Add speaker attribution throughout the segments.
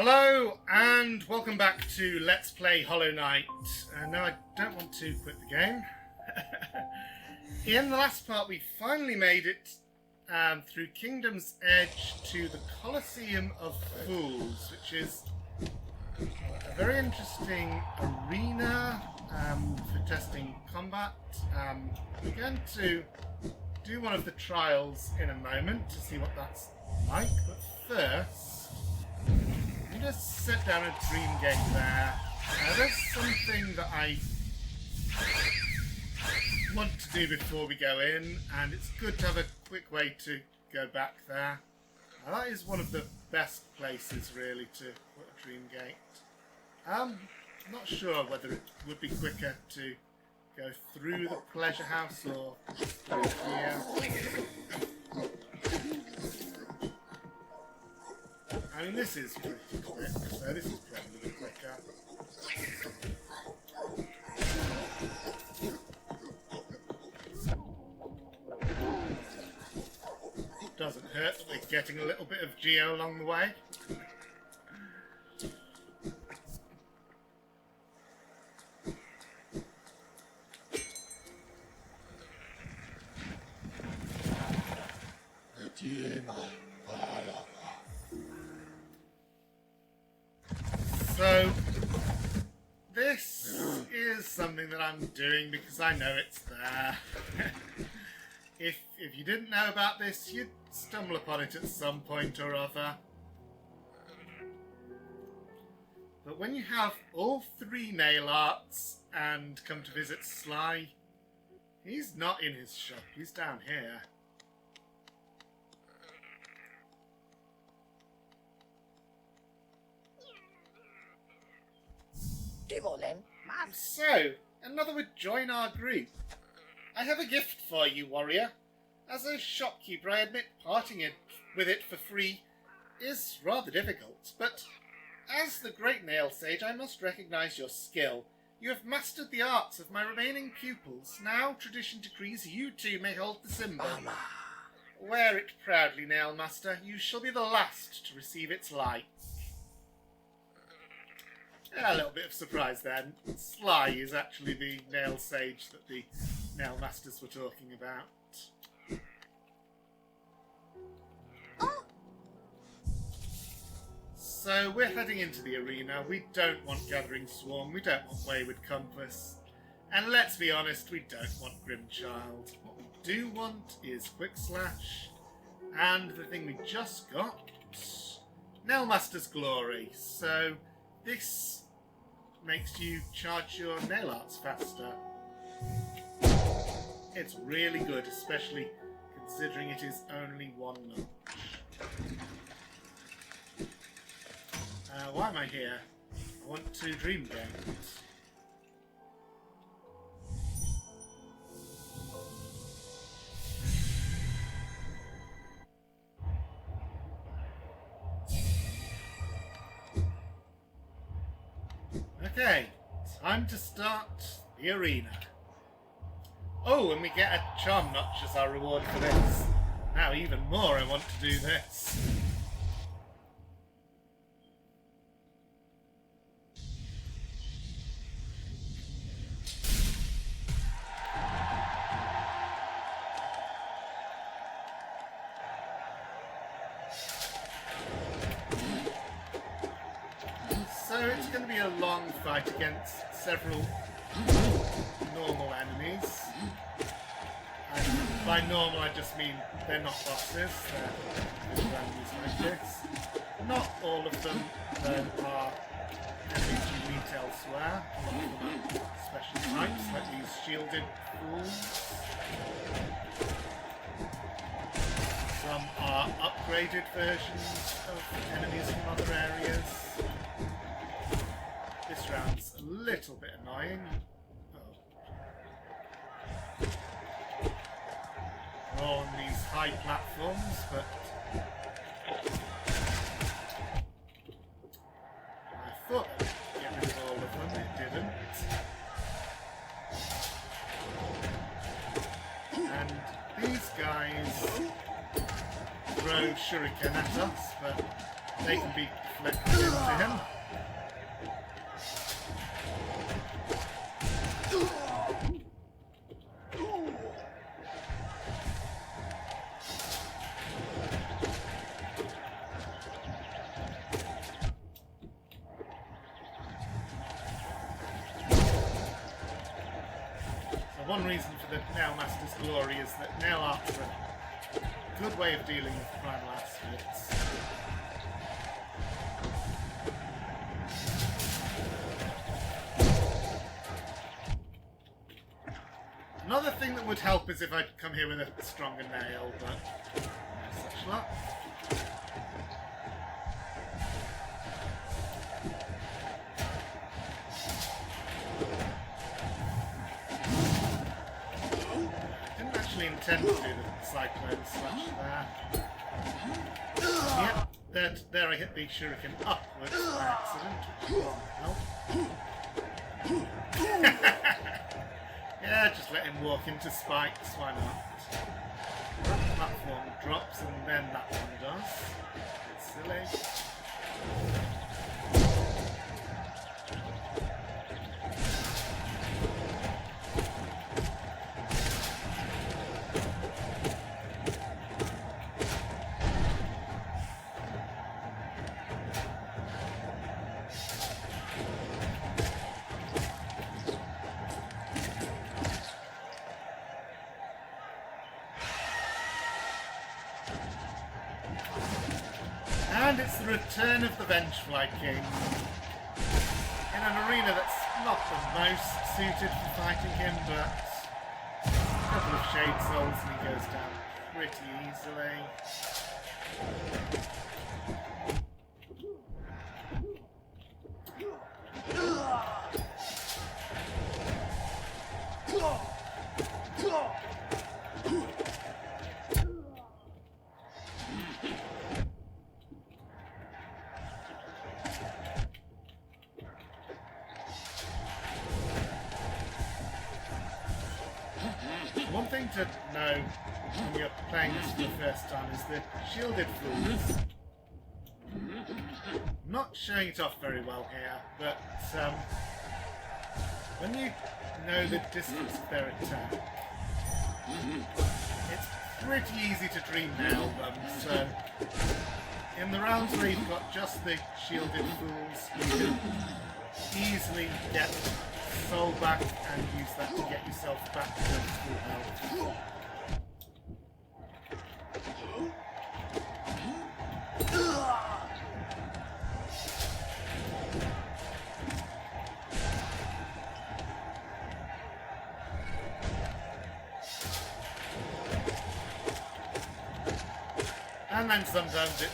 Speaker 1: Hello and welcome back to Let's Play Hollow Knight. No, I don't want to quit the game. In the last part we finally made it through Kingdom's Edge to the Colosseum of Fools, which is a very interesting arena for testing combat. We're going to do one of the trials in a moment to see what that's like, but first I'm going to set down a dream gate there. There's something that I want to do before we go in, and it's good to have a quick way to go back there. That is one of the best places really to put a dream gate. I'm not sure whether it would be quicker to go through the pleasure house or through here. I mean, this is pretty quick, so this is probably quicker. Doesn't hurt that we're getting a little bit of geo along the way. So, this is something that I'm doing because I know it's there. If you didn't know about this, you'd stumble upon it at some point or other. But when you have all three nail arts and come to visit Sly, he's not in his shop, he's down here. So, another would join our group. I have a gift for you, warrior. As a shopkeeper, I admit parting with it for free is rather difficult, but as the great nail sage, I must recognize your skill. You have mastered the arts of my remaining pupils. Now, tradition decrees you too may hold the symbol. Mama. Wear it proudly, nail master. You shall be the last to receive its light. A little bit of surprise then. Sly is actually the nail sage that the nail masters were talking about. So we're heading into the arena. We don't want Gathering Swarm, we don't want Wayward Compass, and let's be honest, we don't want Grimchild. What we do want is Quick Slash, and the thing we just got, Nailmaster's Glory. So this makes you charge your nail arts faster. It's really good, especially considering it is only one notch. Why am I here? I want to dream games. Okay, time to start the arena. Oh, and we get a charm notch as our reward for this. Now even more I want to do this. So it's going to be a long fight against several normal enemies. And by normal I just mean they're not bosses, they're enemies like this. Not all of them are enemies you meet elsewhere. A lot of them are special types, like these shielded fools. Some are upgraded versions of enemies from other areas. This round's a little bit annoying. We're all on these high platforms, but I thought I would get rid of all of them, it didn't. And these guys throw shuriken at us, but they can be deflected into him. One reason for the Nail Master's glory is that nail art's a good way of dealing with primal aspects. Another thing that would help is if I'd come here with a stronger nail, but no such luck. Intend to do the cyclone slash there. Yep, there I hit the shuriken upwards by accident. Nope. Yeah, just let him walk into spikes, why not? Platform drops and then that one does. It's silly. And it's the return of the Vengefly King in an arena that's not the most suited for fighting him, but a couple of Shade Souls and he goes down pretty easily. One thing to know when you're playing this for the first time is the shielded fools. I'm not showing it off very well here, but when you know the distance of their attack, it's pretty easy to dream nail them. So in the rounds where you've got just the shielded fools, you can easily get soul back and use that to get yourself back to full health. And then sometimes it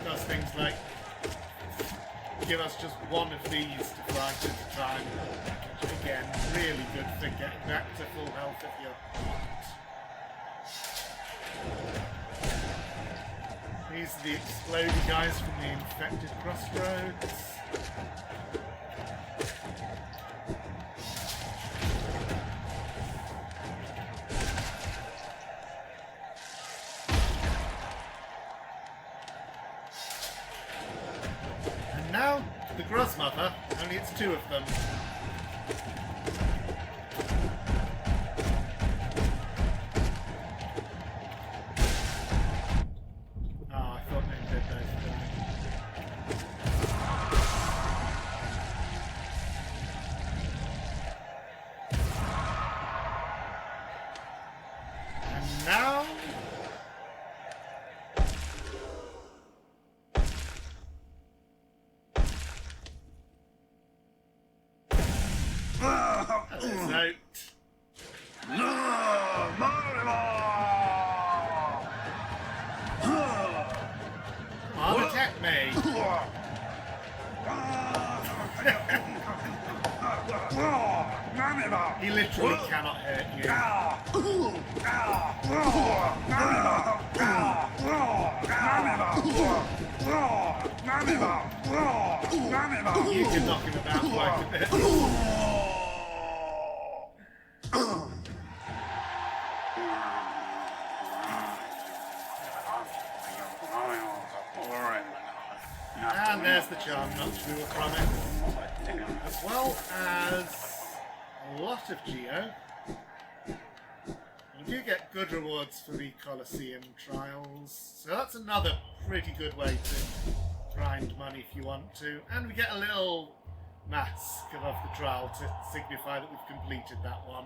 Speaker 1: does things like give us just one of these to fight at a time. Which again, really good for getting back to full health if you're not. These are the explodey guys from the infected crossroads. Now, the Grozmother, only it's two of them. Oh, I thought they did those. And now... Note. I'll attack me. He literally cannot hurt you. You can knock him about quite a bit. And there's the charm notch we were promised. As well as a lot of Geo. You do get good rewards for the Colosseum trials. So that's another pretty good way to grind money if you want to. And we get a little mask above the trial to signify that we've completed that one.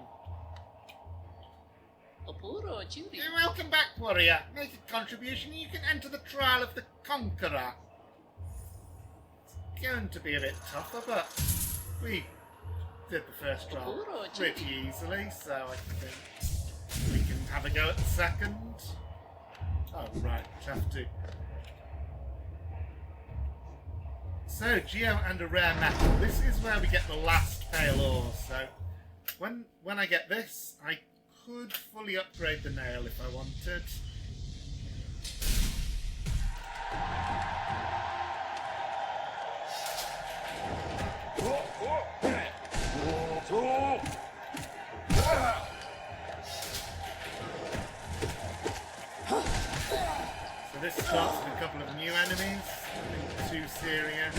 Speaker 1: Welcome back, warrior. Make a contribution and you can enter the trial of the Conqueror. It's going to be a bit tougher, but we did the first trial pretty easily, so I think we can have a go at the second. Oh, right, have to. So, Geo and a rare metal. This is where we get the last pale ore, so when I get this, I could fully upgrade the nail if I wanted. So this starts with a couple of new enemies. I think 2 serious.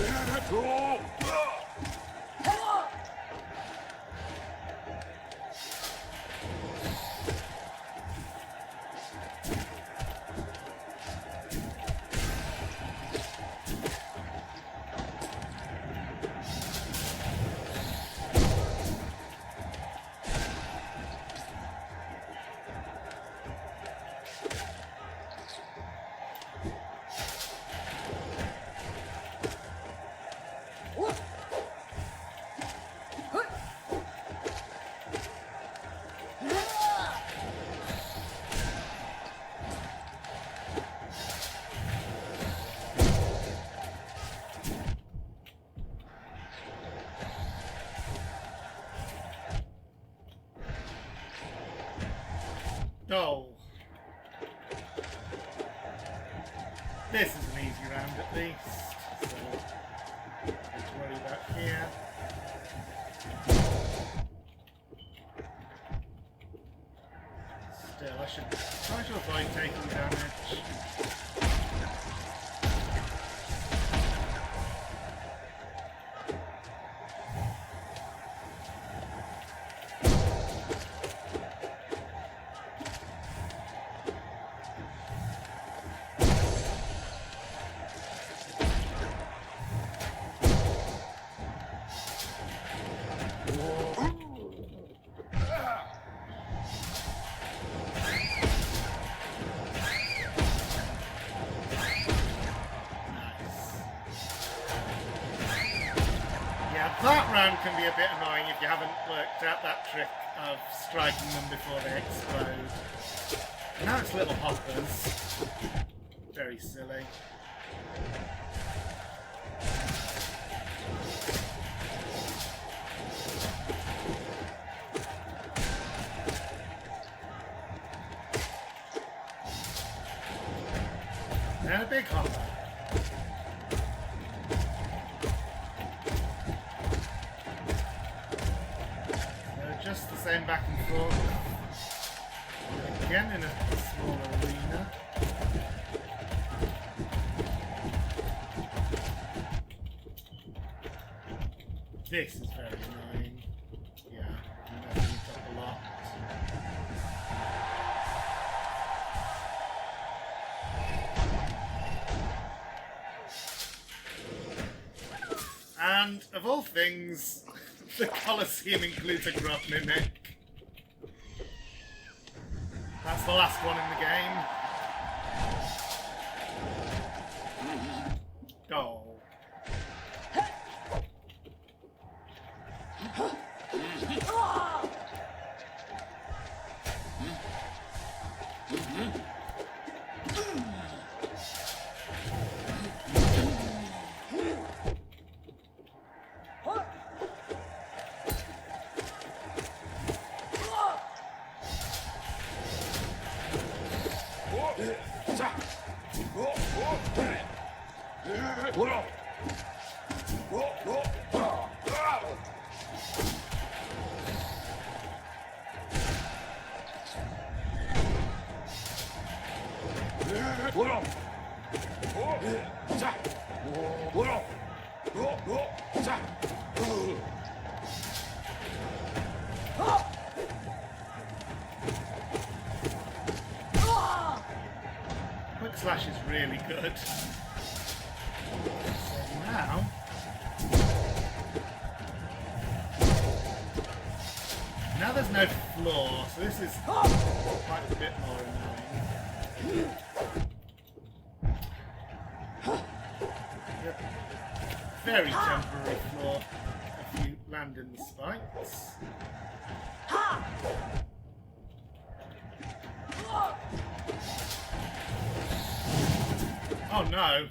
Speaker 1: Oh. This is an easy round at least, so nothing to worry about here. Still, I should try to avoid taking damage. That round can be a bit annoying if you haven't worked out that trick of striking them before they explode. Now it's little hoppers. Very silly. And a big hopper. Just the same back and forth. Again in a small arena. This is very annoying. Yeah, I'm messing it up a lot. And of all things, the Colosseum includes a grub mimic. That's the last one in the game. Oh. Quick slash is really good. So now there's no floor, so this is quite a bit more annoying. Very temporary floor if you land in the spikes. Oh no!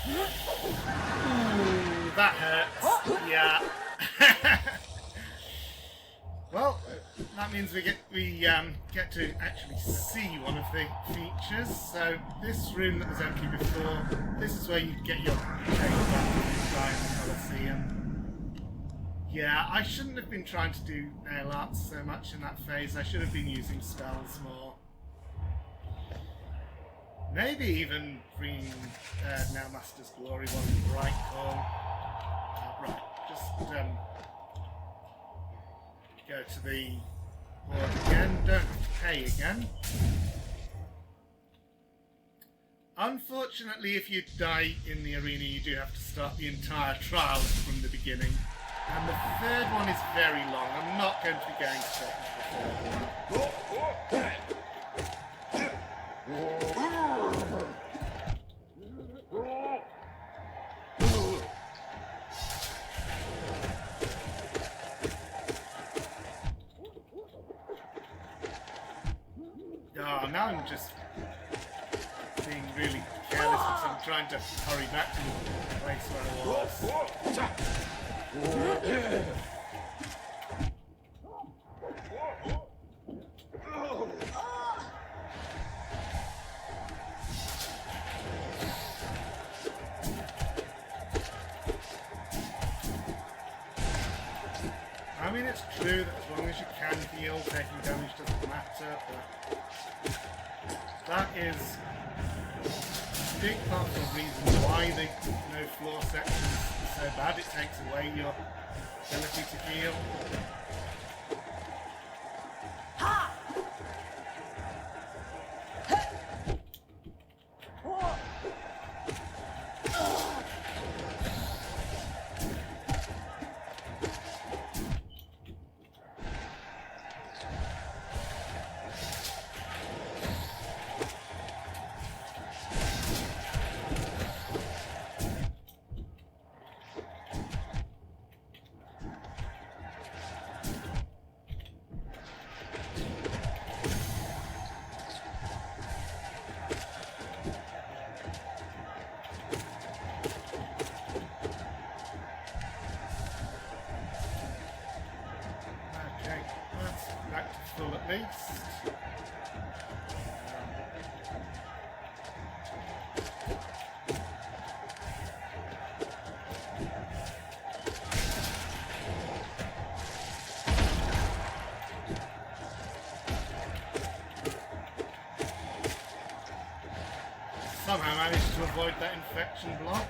Speaker 1: Ooh, that hurts. Yeah. Well, that means we get to actually see one of the features. So this room that was empty before, this is where you get your take back to the Colosseum. Yeah, I shouldn't have been trying to do nail arts so much in that phase. I should have been using spells more. Maybe even bringing Now Master's Glory one right call. Right, just go to the board again. Don't have to pay again. Unfortunately, if you die in the arena, you do have to start the entire trial from the beginning. And the third one is very long. I'm not going to be going straight into the third one. Oh, now I'm just being really careless because I'm trying to hurry back to the place where I was. I mean, it's true that as long as you can heal, taking damage doesn't matter, but that is a big part of the reason why the no floor section is so bad. It takes away your ability to heal. At least. Somehow managed to avoid that infection block.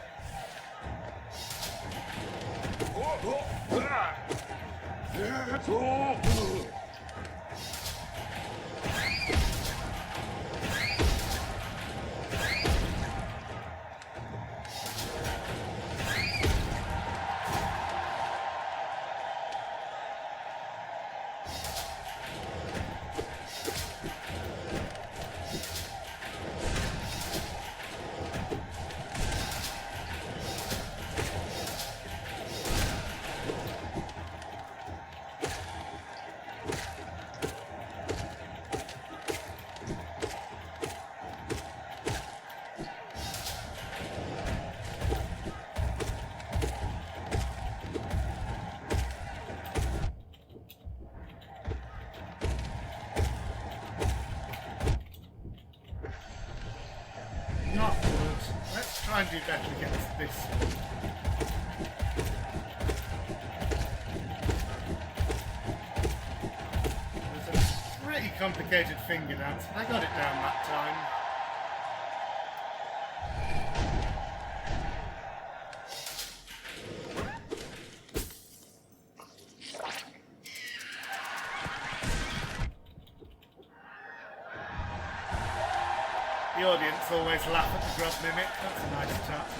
Speaker 1: Not good. Let's try and do better against this one. complicated finger dance, but I got it down that time. The audience always laugh at the grub mimic. That's a nice touch.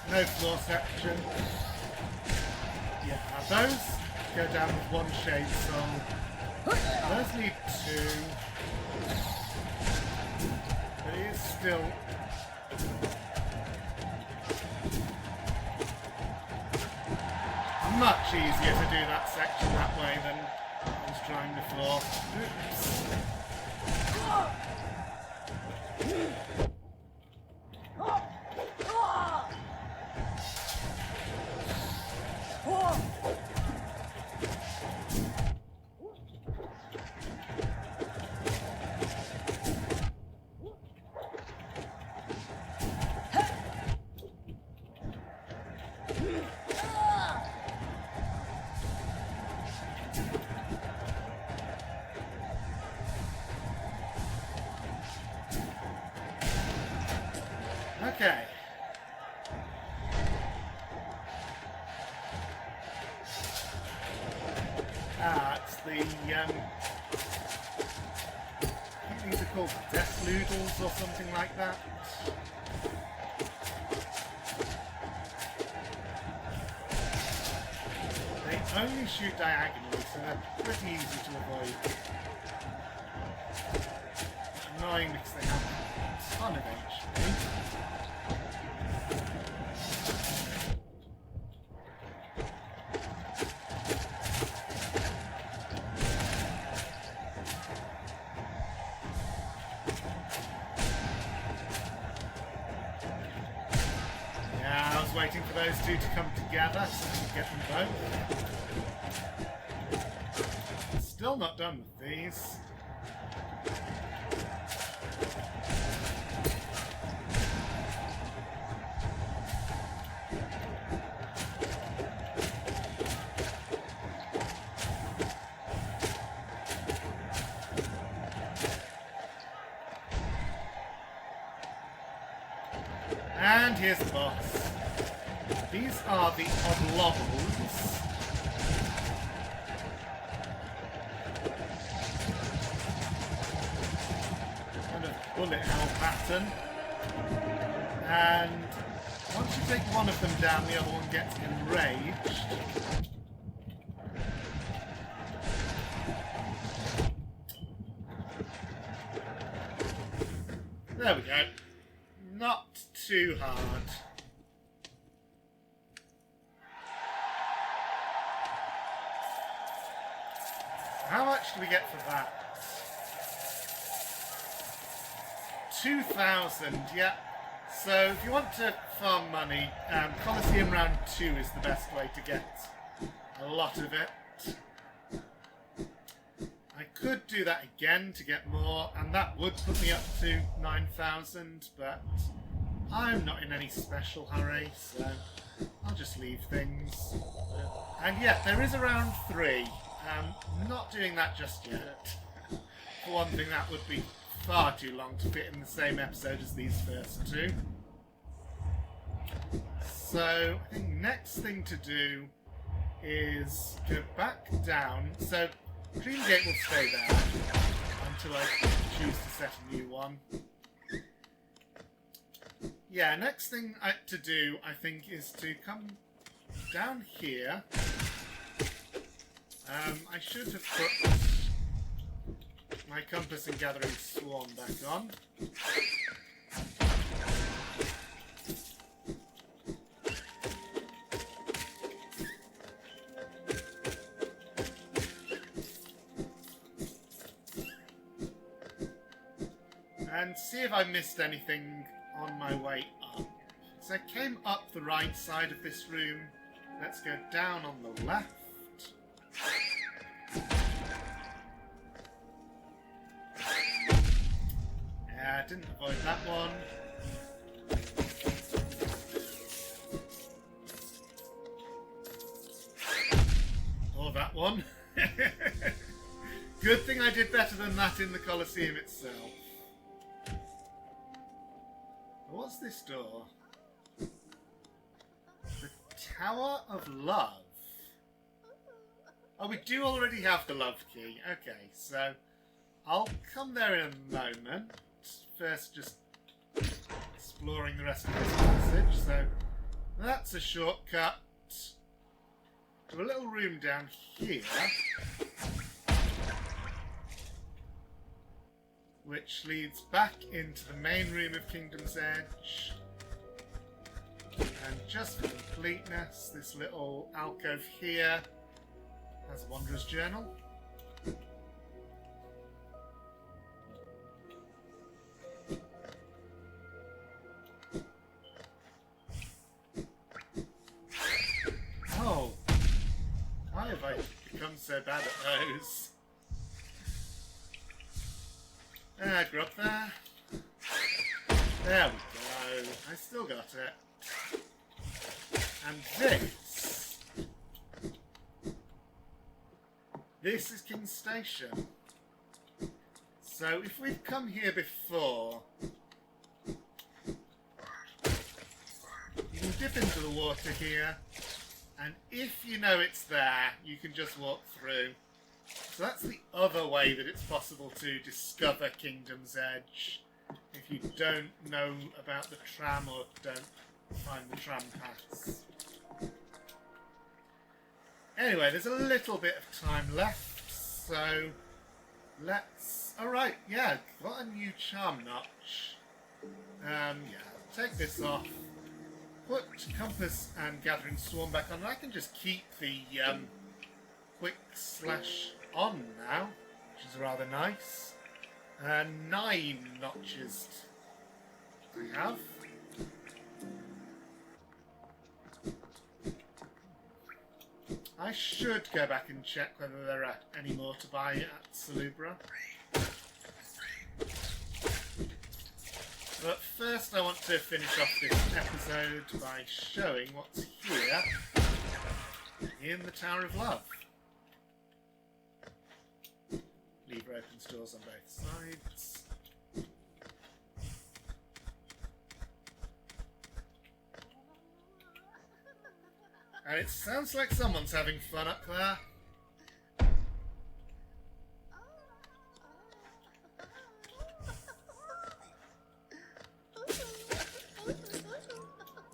Speaker 1: No floor section. Yeah, now those go down with one shade soul. Those need two. But it is still much easier to do that section that way than I was trying before. Oops. Okay. It's the, I think these are called death noodles or something like that. They only shoot diagonally, so they're pretty easy to avoid. Annoying because they have a ton of HP. Waiting for those two to come together so I can get them both. Still not done with these. And here's the boss. These are the oblobbles. Kind of bullet hell pattern. And once you take one of them down, the other one gets enraged. There we go. Not too hard. How much do we get for that? 2,000, yeah. So if you want to farm money, Colosseum round 2 is the best way to get a lot of it. I could do that again to get more, and that would put me up to 9,000, but I'm not in any special hurry, so I'll just leave things. And yeah, there is a round 3. Not doing that just yet. For one thing, that would be far too long to fit in the same episode as these first two. So, I think next thing to do is go back down. So, Dream Gate will stay there until I choose to set a new one. Yeah, next thing to do, I think, is to come down here. I should have put my compass and gathering swarm back on. and see if I missed anything on my way up. So I came up the right side of this room. Let's go down on the left. Yeah, I didn't avoid that one. Or that one. Good thing I did better than that in the Colosseum itself. What's this door? The Tower of Love. Oh, we do already have the love key. Okay, so I'll come there in a moment. First, just exploring the rest of this passage. So that's a shortcut to a little room down here, which leads back into the main room of Kingdom's Edge. And just for completeness, this little alcove here has a Wanderer's Journal. Oh, why have I become so bad at those? Grub there. There we go. I still got it. And this is King's Station. So if we've come here before, you can dip into the water here, and if you know it's there, you can just walk through. So that's the other way that it's possible to discover Kingdom's Edge if you don't know about the tram or don't find the tram paths. Anyway, there's a little bit of time left, so let's... Alright, yeah, got a new charm notch. Yeah, take this off. Put Compass and Gathering Swarm back on, and I can just keep the quick slash on now, which is rather nice. 9 notches I have. I should go back and check whether there are any more to buy at Salubra. But first I want to finish off this episode by showing what's here in the Tower of Love. Lever opens doors on both sides. And it sounds like someone's having fun up there.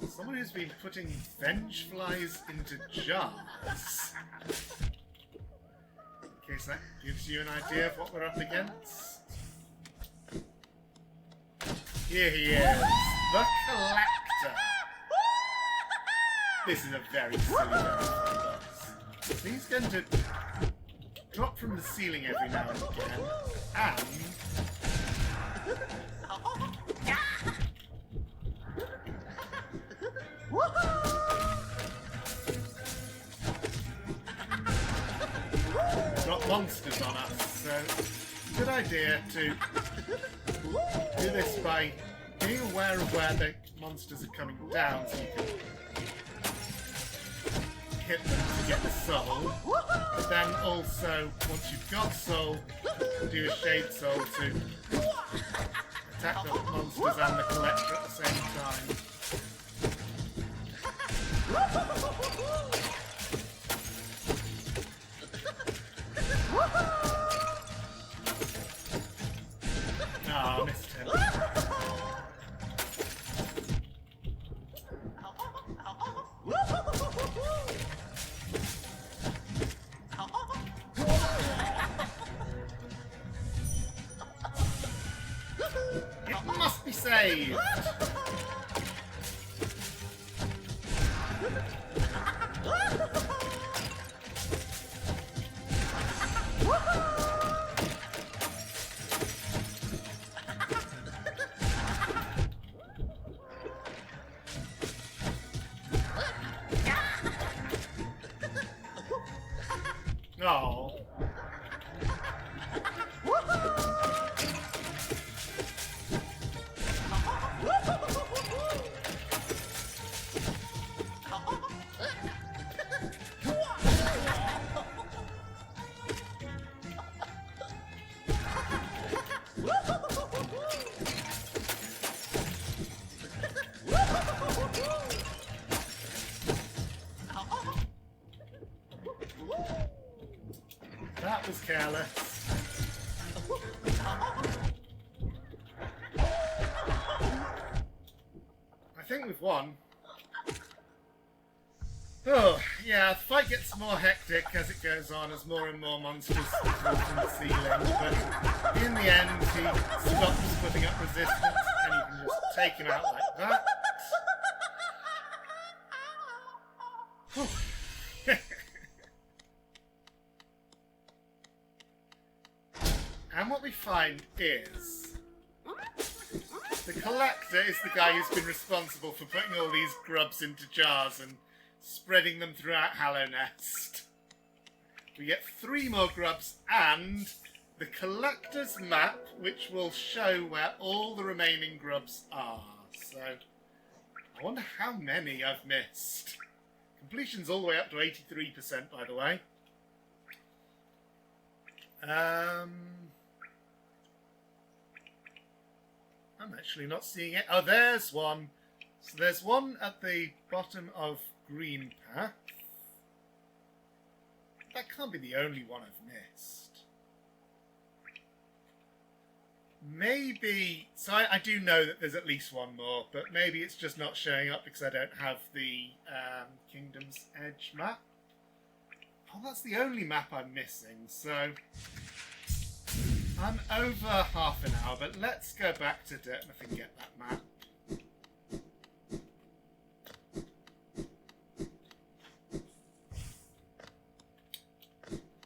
Speaker 1: Someone who's been putting venge flies into jars. In case that gives you an idea of what we're up against. Here he is, the Collector. This is a very silly boss. So he's going to drop from the ceiling every now and again, and drop monsters on us. So, good idea to do this by being aware of where the monsters are coming down, so you can hit them to get the soul, but then also, once you've got soul, do a shade soul to attack the monsters and the Collector at the same time. Ah, missed him. It must be saved! jealous. I think we've won. Oh, yeah, the fight gets more hectic as it goes on, as more and more monsters fall from the ceiling, but in the end he stops putting up resistance and you can just take him out like that. And what we find is the collector is the guy who's been responsible for putting all these grubs into jars and spreading them throughout Hallownest. We get 3 more grubs and the collector's map, which will show where all the remaining grubs are. So, I wonder how many I've missed. Completion's all the way up to 83%, by the way. I'm actually not seeing it. Oh, there's one. So there's one at the bottom of Green Path. That can't be the only one I've missed. Maybe... So I do know that there's at least one more, but maybe it's just not showing up because I don't have the Kingdom's Edge map. Oh, that's the only map I'm missing, so... I'm over half an hour, but let's go back to Dirtmouth and get that map.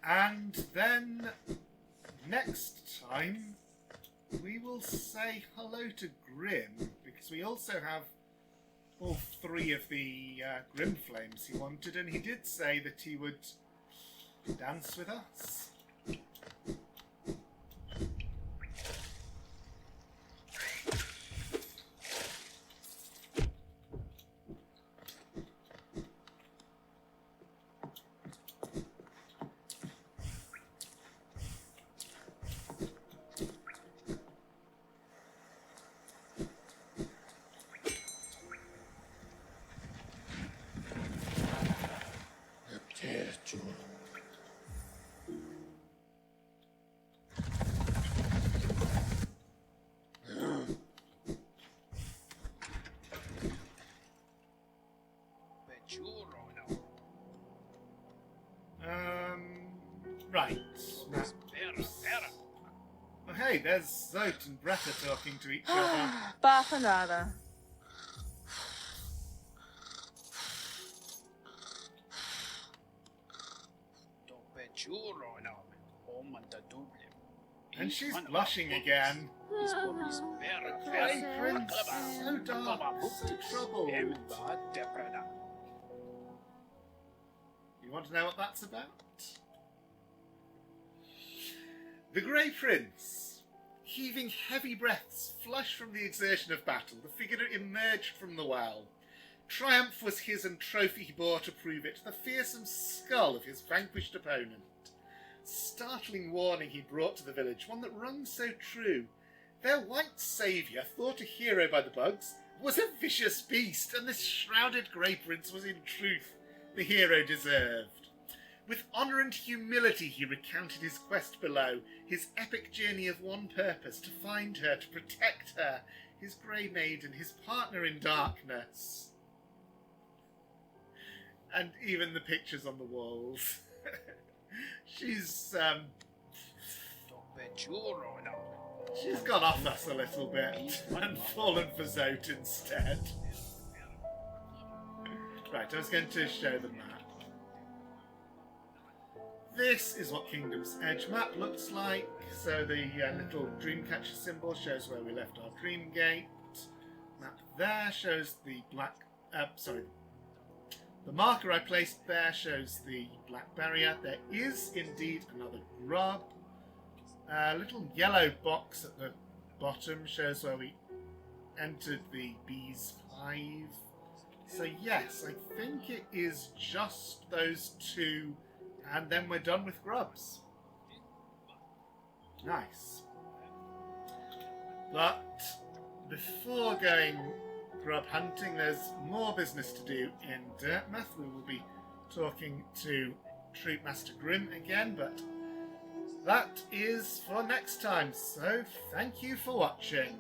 Speaker 1: And then, next time, we will say hello to Grim, because we also have all 3 of the Grim Flames he wanted, and he did say that he would dance with us. Right. Oh, hey, there's Zote and Bretta talking to each other.
Speaker 2: Bajanada.
Speaker 1: And she's blushing again. Hey, Prince, so dark, so troubled. You want to know what that's about? The Grey Prince, heaving heavy breaths, flushed from the exertion of battle, the figure emerged from the well. Triumph was his and trophy he bore to prove it, the fearsome skull of his vanquished opponent. Startling warning he brought to the village, one that rung so true. Their white saviour, thought a hero by the bugs, was a vicious beast, and this shrouded Grey Prince was in truth the hero deserved. With honour and humility he recounted his quest below, his epic journey of one purpose, to find her, to protect her, his grey maiden, his partner in darkness. And even the pictures on the walls. She's gone off us a little bit and fallen for Zote instead. Right, I was going to show the map. This is what Kingdom's Edge map looks like. So the little Dreamcatcher symbol shows where we left our Dream Gate. Map there shows the black... The marker I placed there shows the black barrier. There is indeed another grub. A little yellow box at the bottom shows where we entered the Bee's Hive. So yes, I think it is just those 2, and then we're done with grubs. Nice. But before going grub hunting, there's more business to do in Dirtmouth. We will be talking to Troop Master Grim again, but that is for next time. So thank you for watching.